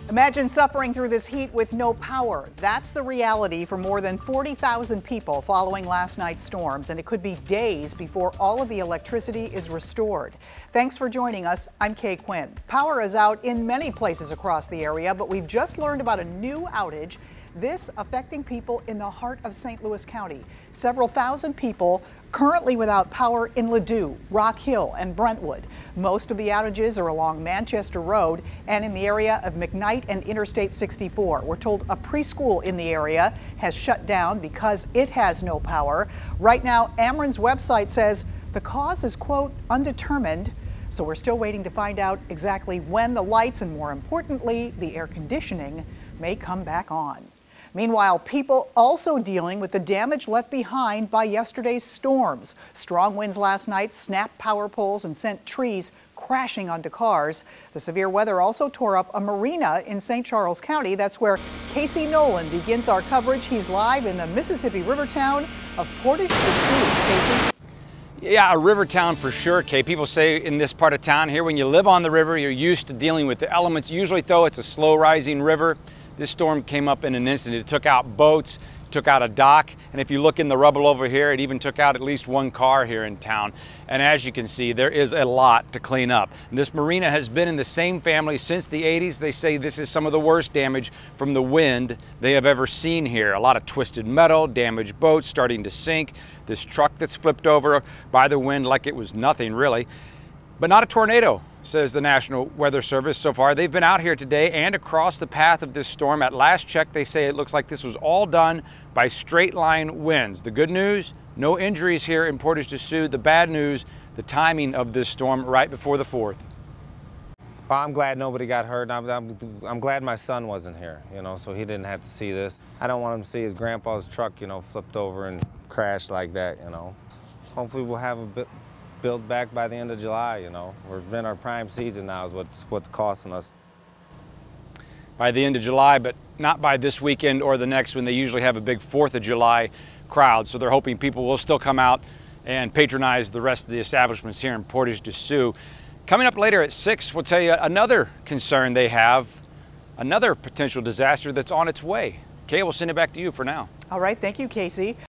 Imagine suffering through this heat with no power. That's the reality for more than 40,000 people following last night's storms, and it could be days before all of the electricity is restored. Thanks for joining us. I'm Kay Quinn. Power is out in many places across the area, but we've just learned about a new outage, this affecting people in the heart of St. Louis County. Several thousand people currently without power in Ladue, Rock Hill, and Brentwood. Most of the outages are along Manchester Road and in the area of McKnight and Interstate 64. We're told a preschool in the area has shut down because it has no power. Right now, Ameren's website says the cause is, quote, undetermined. So we're still waiting to find out exactly when the lights and, more importantly, the air conditioning may come back on. Meanwhile, people also dealing with the damage left behind by yesterday's storms. Strong winds last night snapped power poles and sent trees crashing onto cars. The severe weather also tore up a marina in St. Charles County. That's where Casey Nolan begins our coverage. He's live in the Mississippi River town of Portage Des Sioux. Casey? Yeah, a river town for sure, Kay. People say in this part of town here, when you live on the river, you're used to dealing with the elements. Usually, though, it's a slow rising river. This storm came up in an instant. It took out boats, took out a dock, and if you look in the rubble over here, it even took out at least one car here in town. And as you can see, there is a lot to clean up. And this marina has been in the same family since the 80s. They say this is some of the worst damage from the wind they have ever seen here. A lot of twisted metal, damaged boats starting to sink, this truck that's flipped over by the wind like it was nothing really. But not a tornado, says the National Weather Service so far. They've been out here today and across the path of this storm. At last check, they say it looks like this was all done by straight line winds. The good news, no injuries here in Portage Des Sioux. The bad news, the timing of this storm right before the 4th. I'm glad nobody got hurt. I'm glad my son wasn't here, so he didn't have to see this. I don't want him to see his grandpa's truck, flipped over and crashed like that, Hopefully we'll have a build back by the end of July, We're in our prime season now is what's costing us. By the end of July, but not by this weekend or the next when they usually have a big 4th of July crowd. So they're hoping people will still come out and patronize the rest of the establishments here in Portage Des Sioux. Coming up later at 6, we'll tell you another concern they have, another potential disaster that's on its way. Kay, we'll send it back to you for now. All right, thank you, Casey.